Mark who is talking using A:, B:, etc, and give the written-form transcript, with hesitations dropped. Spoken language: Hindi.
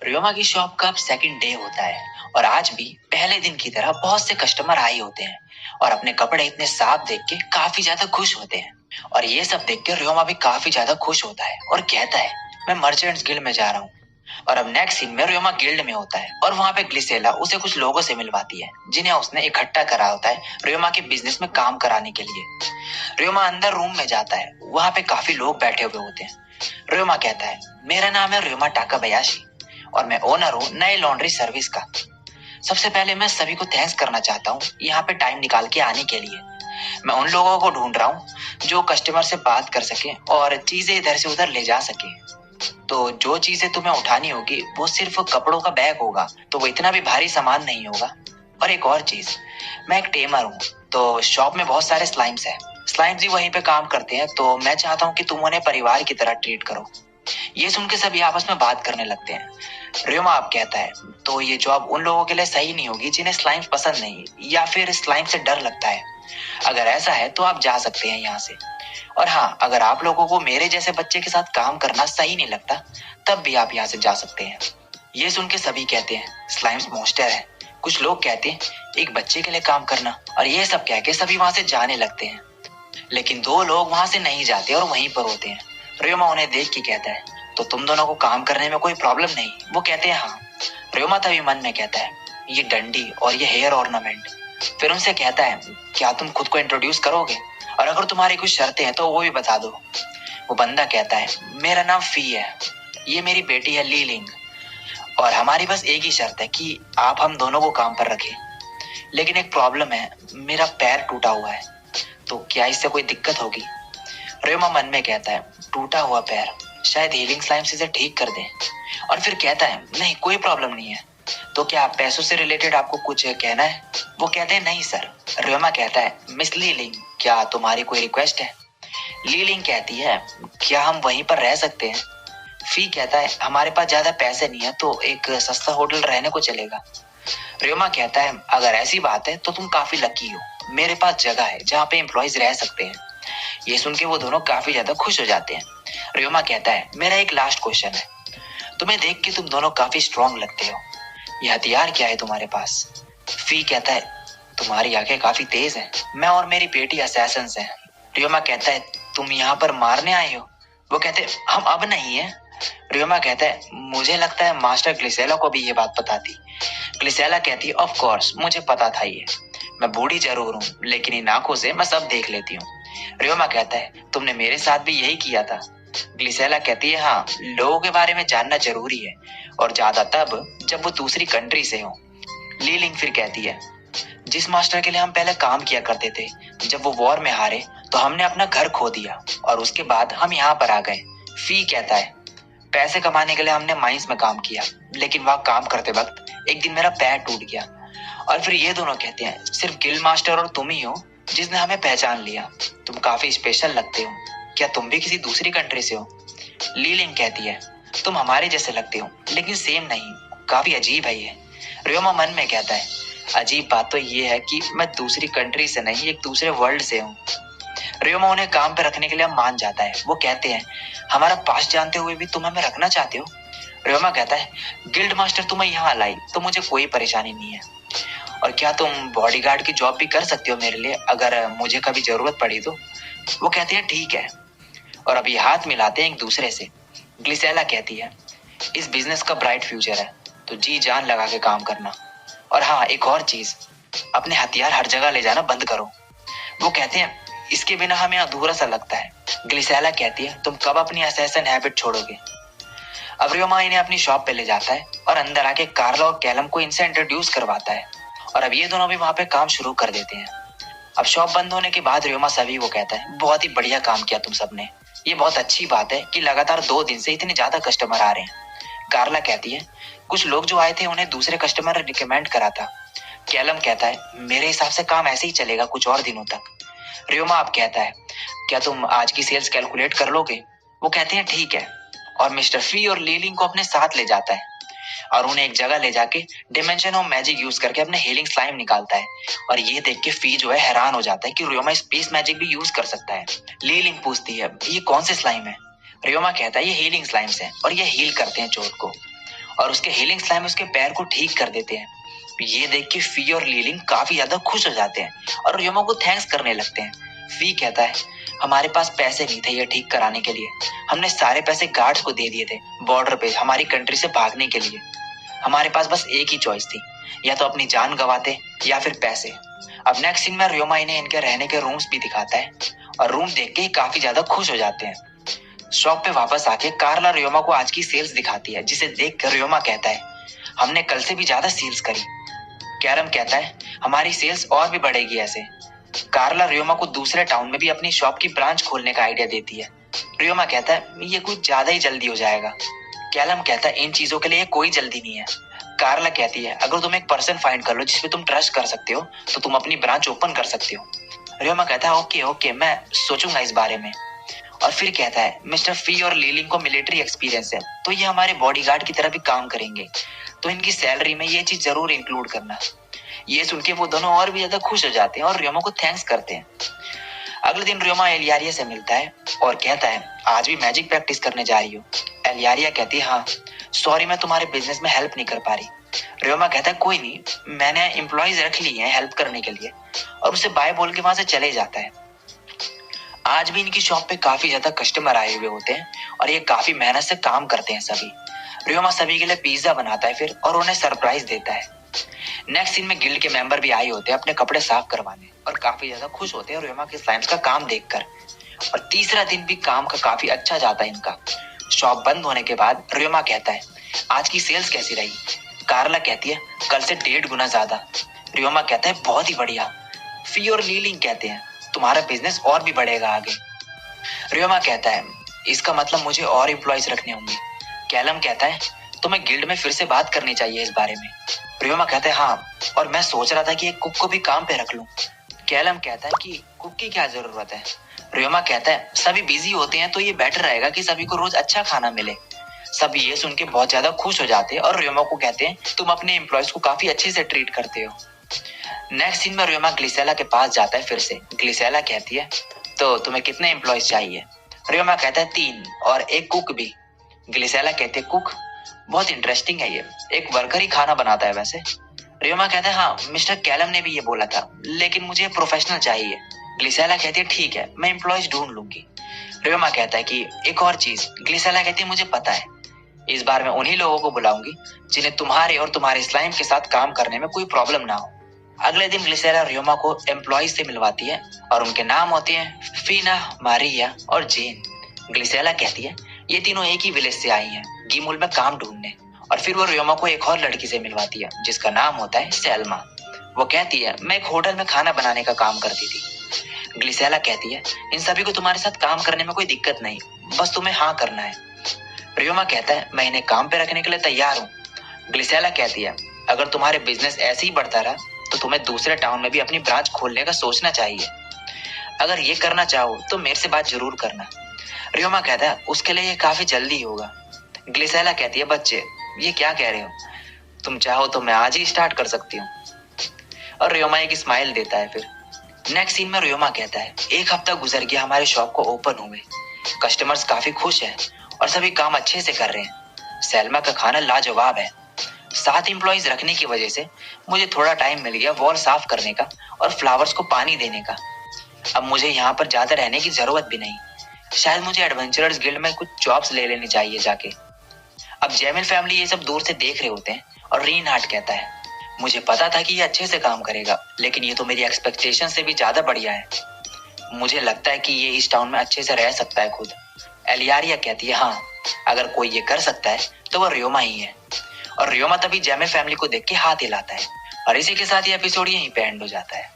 A: रियोमा की शॉप का अब सेकंड डे होता है और आज भी पहले दिन की तरह बहुत से कस्टमर आए होते हैं और अपने कपड़े इतने साफ देख के काफी ज्यादा खुश होते हैं। और ये सब देख के रियोमा भी काफी ज्यादा खुश होता है और कहता है मैं मर्चेंट्स गिल्ड में जा रहा हूँ। और अब नेक्स्ट सीन में रियोमा गिल्ड में होता है और वहाँ पे ग्लिसेला उसे कुछ लोगों से मिलवाती है जिन्हें उसने इकट्ठा करा होता है रियोमा के बिजनेस में काम कराने के लिए। रियोमा अंदर रूम में जाता है, वहाँ पे काफी लोग बैठे हुए होते हैं। रियोमा कहता है मेरा नाम है रियोमा टाकाबयाशी और मैं ओनर हूँ नए लॉन्ड्री सर्विस का। सबसे पहले मैं सभी को थैंक्स करना चाहता हूँ यहाँ पे टाइम निकाल के आने के लिए। मैं उन लोगों को ढूंढ रहा हूँ जो कस्टमर से बात कर सके और चीजें इधर से उधर ले जा सके। तो जो चीजें तुम्हें उठानी होगी वो सिर्फ कपड़ों का बैग होगा, तो वो इतना भी भारी सामान नहीं होगा। और एक और चीज, मैं एक टेमर हूँ, तो शॉप में बहुत सारे स्लाइम्स हैं। स्लाइम्स भी वहीं पे काम करते हैं, तो मैं चाहता हूँ कि तुम उन्हें परिवार की तरह ट्रीट करो। ये सुन के सभी आपस में बात करने लगते हैं। रियोमा आप कहता है तो ये जॉब उन लोगों के लिए सही नहीं होगी जिन्हें स्लाइम पसंद नहीं या फिर स्लाइम से डर लगता है। अगर ऐसा है तो आप जा सकते हैं यहाँ से। और हाँ, अगर आप लोगों को मेरे जैसे बच्चे के साथ काम करना सही नहीं लगता तब भी आप यहाँ से जा सकते हैं। ये सुन के सभी कहते हैं स्लाइम्स मॉन्स्टर है। कुछ लोग कहते हैं एक बच्चे के लिए काम करना, और ये सब कह के सभी वहां से जाने लगते हैं। लेकिन दो लोग वहां से नहीं जाते और वहीं पर होते हैं। रियोमा उन्हें देख के कहता है तो तुम दोनों को काम करने में कोई प्रॉब्लम नहीं? वो कहते हैं हाँ। रियोमा तभी मन में कहता है ये डंडी और ये हेयर ऑर्नामेंट। फिर उनसे कहता है क्या तुम खुद को इंट्रोड्यूस करोगे, और अगर तुम्हारी कुछ शर्तें हैं तो वो भी बता दो। वो बंदा कहता है मेरा नाम फी है, ये मेरी बेटी है लीलिंग, और हमारी बस एक ही शर्त है कि आप हम दोनों को काम पर रखें। लेकिन एक प्रॉब्लम है, मेरा पैर टूटा हुआ है, तो क्या इससे कोई दिक्कत होगी? रियोमा मन में कहता है टूटा हुआ पैर, शायद हीलिंग स्लाइम से इसे ठीक कर दें। और फिर कहता है नहीं, कोई प्रॉब्लम नहीं है। तो क्या पैसों से रिलेटेड आपको कुछ कहना है? वो कहते हैं नहीं सर। रियोमा कहता है मिस लीलिंग, क्या तुम्हारी कोई रिक्वेस्ट है? लीलिंग कहती है क्या हम वहीं पर रह सकते हैं? फी कहता है हमारे पास ज्यादा पैसे नहीं है, तो एक सस्ता होटल रहने को चलेगा। रियोमा कहता है अगर ऐसी बात है तो तुम काफी लकी हो, मेरे पास जगह है जहाँ पे एम्प्लॉयज रह सकते हैं। ये सुन के वो दोनों काफी ज्यादा खुश हो जाते हैं। रियोमा कहता है मेरा एक लास्ट क्वेश्चन है, तुम्हें देख के तुम दोनों काफी स्ट्रांग लगते हो, ये हथियार क्या है तुम्हारे पास? फी कहता है तुम्हारी आंखें काफी तेज हैं, मैं और मेरी बेटी असैसिन्स हैं। रियोमा कहता है तुम यहाँ पर मारने आए हो? वो कहते हैं हम अब नहीं है। रियोमा कहता है मुझे लगता है मास्टर ग्लिसेला को भी ये बात पता थी। ग्लिसेला कहती है ऑफ कोर्स मुझे पता था ये, मैं बूढ़ी जरूर हूँ लेकिन इन आंखों से मैं सब देख लेती हूँ। रियोमा कहता है तुमने मेरे साथ भी यही किया था। ग्लिसेला कहती है हाँ, लोगों के बारे में जानना जरूरी है, और ज्यादा तब जब वो दूसरी कंट्री से हो। लीलिंग फिर कहती है जिस मास्टर के लिए हम पहले काम किया करते थे, जब वो वॉर में हारे तो हमने अपना घर खो दिया और उसके बाद हम यहाँ पर आ गए। फी कहता है पैसे कमाने के लिए हमने माइंस में काम किया, लेकिन वहां काम करते वक्त एक दिन मेरा पैर टूट गया। और फिर ये दोनों कहते हैं सिर्फ गिल्ड मास्टर और तुम ही हो जिसने हमें पहचान लिया, तुम काफी स्पेशल लगते हो, क्या तुम भी किसी दूसरी कंट्री से हो? लीलिंग कहती है तुम हमारे जैसे लगते हो लेकिन सेम नहीं, काफी अजीब है ये। रियोमा मन में कहता है अजीब बात तो ये है कि मैं दूसरी कंट्री से नहीं, एक दूसरे वर्ल्ड से हूँ। रियोमा उन्हें काम पे रखने के लिए मान जाता है। वो कहते हैं हमारा पास जानते हुए भी तुम हमें रखना चाहते हो? रियोमा कहता है गिल्ड मास्टर तुम्हें यहाँ लाई तो मुझे कोई परेशानी नहीं है, और क्या तुम बॉडीगार्ड की जॉब भी कर सकते हो मेरे लिए अगर मुझे कभी जरूरत पड़ी तो? वो कहते हैं ठीक है, और अभी हाथ मिलाते हैं एक दूसरे से। ग्लिसेला कहती है इस बिजनेस का ब्राइट फ्यूचर है, तो जी जान लगा के काम करना, और हाँ एक और चीज, अपने हथियार हर जगह ले जाना बंद करो। वो कहते हैं इसके बिना हमें अधूरा सा लगता है। ग्लिसेला कहती है तुम कब अपनी असैसिन हैबिट छोड़ोगे? अब रियोमा इन्हें अपनी शॉप पे ले जाता है और अंदर आके कार्ला और कैलम को इनसे इंट्रोड्यूस करवाता है, और अब ये दोनों भी वहां पे काम शुरू कर देते हैं। अब शॉप बंद होने के बाद रियोमा सभी को कहता है बहुत ही बढ़िया काम किया तुम सबने, ये बहुत अच्छी बात है कि लगातार 2 दिन से इतने ज्यादा कस्टमर आ रहे हैं। कार्ला कहती है कुछ लोग जो आए थे उन्हें दूसरे कस्टमर ने रिकमेंड करा था। कैलम कहता है मेरे हिसाब से काम ऐसे ही चलेगा कुछ और दिनों तक। रियोमा अब कहता है क्या तुम आज की सेल्स कैलकुलेट कर लोगे? वो कहते हैं ठीक है, और मिस्टर फी और लीलिंग को अपने साथ ले जाता है और उन्हें एक जगह ले जाके डिमेंशन ऑफ मैजिक यूज करके अपने हीलिंग स्लाइम निकालता है। और ये देख के फी जो है हैरान हो जाता है कि रियोमा स्पेस मैजिक भी यूज कर सकता है। लीलिंग पूछती है ये कौन से स्लाइम है? रियोमा कहता है ये हीलिंग स्लाइम्स हैं और ये हील करते हैं चोट को। और उसके हीलिंग स्लाइम उसके पैर को ठीक कर देते हैं। ये देख के फी और लीलिंग काफी ज्यादा खुश हो जाते हैं और रियोमा को थैंक्स करने लगते हैं। फी कहता है, हमारे पास पैसे नहीं थे ये ठीक कराने के लिए, हमने सारे पैसे गार्ड्स को दे दिए थे बॉर्डर पे हमारी कंट्री से भागने के लिए। हमारे पास बस एक ही चॉइस थी, या तो अपनी जान गंवाते या फिर पैसे। अब नेक्स्ट सीन में रियोमा इन्हें इनके रहने के रूम्स भी दिखाता है और रूम देख के ही काफी ज्यादा खुश हो जाते हैं। शॉप पे वापस आके कार्ला रियोमा को आज की सेल्स दिखाती है, जिसे देख कर रियोमा कहता है, हमने कल से भी ज्यादा सेल्स करी। कैरम कहता है, हमारी सेल्स और भी बढ़ेगी ऐसे। कार्ला रियोमा को दूसरे टाउन में भी अपनी शॉप की ब्रांच खोलने का आइडिया देती है। रियोमा कहता है, ये कुछ ज्यादा ही जल्दी हो जाएगा। कैलम कहता है, इन चीजों के लिए कोई जल्दी नहीं है। कार्ला कहती है, अगर तुम एक पर्सन फाइंड कर लो जिसपे तुम ट्रस्ट कर सकते हो तो तुम अपनी ब्रांच ओपन कर सकते हो। रियोमा कहता है, ओके ओके, मैं सोचूंगा इस बारे में। और फिर कहता है, मिस्टर फी और लीलिंग को मिलिट्री एक्सपीरियंस है तो ये हमारे बॉडीगार्ड की तरह भी काम करेंगे, तो इनकी सैलरी में ये चीज जरूर इंक्लूड करना। ये सुन के वो दोनों और भी ज्यादा खुश हो जाते हैं और रियोमा को थैंक्स करते हैं। अगले दिन रियोमा एलियारिया से मिलता है और कहता है, आज भी मैजिक प्रैक्टिस करने जा रही हो? एलियारिया कहती है, हाँ सॉरी, मैं तुम्हारे बिजनेस में हेल्प नहीं कर पा रही। रियोमा कहता है, कोई नहीं, मैंने एम्प्लॉयज रख लिए हैं हेल्प करने के लिए, और उसे बाय बोल के वहां से चले जाता है। आज भी इनकी शॉप पे काफी ज्यादा कस्टमर आए हुए होते हैं और ये काफी मेहनत से काम करते हैं सभी। रियोमा सभी के लिए पिज्जा बनाता है फिर और उन्हें सरप्राइज देता है। नेक्स्ट सीन में गिल्ड के मेंबर भी आए होते हैं अपने कपड़े साफ करवाने और काफी ज्यादा खुश होते हैं रियोमा के स्लाइम्स का काम देखकर। और तीसरा दिन भी काम का काफी अच्छा जाता है इनका। शॉप बंद होने के बाद रियोमा कहता है, आज की सेल्स कैसी रही? कार्ला कहती है, कल से 1.5 गुना ज्यादा। रियोमा कहता है, बहुत ही बढ़िया। फी और लीलिंग कहते हैं, तुम्हारा बिजनेस और भी बढ़ेगा आगे। रियोमा कहता है, इसका मतलब मुझे और एम्प्लॉयज रखने होंगे। कैलम कहता है, तुम्हें गिल्ड में फिर से बात करनी चाहिए इस बारे में। रियोमा कहता है, हाँ, और मैं सोच रहा था कि एक कुक को भी काम पे रख लूं। कैलम कहता है कि कुक की क्या जरूरत है? रियोमा कहता है, सभी बिजी होते हैं तो ये बेटर रहेगा कि सभी को रोज अच्छा खाना मिले। सभी ये सुन के बहुत ज्यादा खुश हो जाते हैं और रियोमा को कहते हैं, तुम अपने एम्प्लॉयज को काफी अच्छे से ट्रीट करते हो। नेक्स्ट सीन में रियोमा ग्लिसेला के पास जाता है फिर से। ग्लिसेला कहती है, तो तुम्हें कितने एम्प्लॉयज चाहिए? रियोमा कहता है, 3 और एक कुक भी। ग्लिसेला कहते हैं, कुक? बहुत इंटरेस्टिंग है ये, एक वर्कर ही खाना बनाता है वैसे। रियोमा कहता है, हाँ मिस्टर कैलम ने भी ये बोला था, लेकिन मुझे प्रोफेशनल चाहिए। ग्लिसेला कहती है, ठीक है, मैं एम्प्लॉयज ढूंढ लूंगी। रियोमा कहता है कि एक और चीज। ग्लिसेला कहती है, मुझे पता है, इस बार मैं उन्हीं लोगों को बुलाऊंगी जिन्हें तुम्हारे और तुम्हारे स्लाइम के साथ काम करने में कोई प्रॉब्लम ना हो। अगले दिन ग्लिसेला रियोमा को एम्प्लॉयज से मिलवाती है और उनके नाम होते हैं फीना, मारिया और जेन। ग्लिसेला कहती है, ये तीनों एक ही विलेज से आई हैं गीमुल में काम ढूंढने। और फिर वो रियोमा को एक और लड़की से मिलवाती है जिसका नाम होता है सेल्मा। वो कहती है, मैं एक होटल में खाना बनाने का काम करती थी। ग्लिसेला कहती है, इन सभी को तुम्हारे साथ काम करने में कोई दिक्कत नहीं, बस तुम्हें हाँ करना है। रियोमा कहता है, मैं इन्हें काम पे रखने के लिए तैयार हूँ। ग्लिसेला कहती है, अगर तुम्हारे बिजनेस ऐसे ही बढ़ता रहा तो तुम्हें दूसरे टाउन में भी अपनी ब्रांच खोलने का सोचना चाहिए। अगर ये करना चाहो तो मेरे से बात जरूर करना। रियोमा कहता है, उसके लिए ये काफी जल्दी होगा। ग्लिसेला कहती है, बच्चे ये क्या कह रहे हो? तुम चाहो तो मैं आज ही स्टार्ट कर सकती हूँ। और रियोमा एक स्माइल देता है फिर। नेक्स्ट सीन में रियोमा कहता है, एक हफ्ता गुजर गया हमारे शॉप को ओपन हुए। कस्टमर्स काफी खुश हैं और सभी काम अच्छे से कर रहे हैं। सेल्मा का खाना लाजवाब है। 7 एम्प्लॉयज रखने की वजह से मुझे थोड़ा टाइम मिल गया वॉल साफ करने का और फ्लावर्स को पानी देने का। अब मुझे यहाँ पर ज्यादा रहने की जरूरत भी नहीं। शायद मुझे एडवेंचरर्स गिल्ड में कुछ जॉब्स ले लेनी चाहिए जाके। अब जेमिल फैमिली ये सब दूर से देख रहे होते हैं और रीनहार्ट कहता है, मुझे पता था कि ये अच्छे से काम करेगा, लेकिन ये तो मेरी एक्सपेक्टेशन से भी ज्यादा बढ़िया है। मुझे लगता है कि ये इस टाउन में अच्छे से रह सकता है खुद। एलियारिया कहती है, हाँ, अगर कोई ये कर सकता है तो वो रियोमा ही है। और रियोमा तभी जेमिल फैमिली को देख के हाथ हिलाता है। और इसी के साथ ये एपिसोड यहीं पे एंड हो जाता है।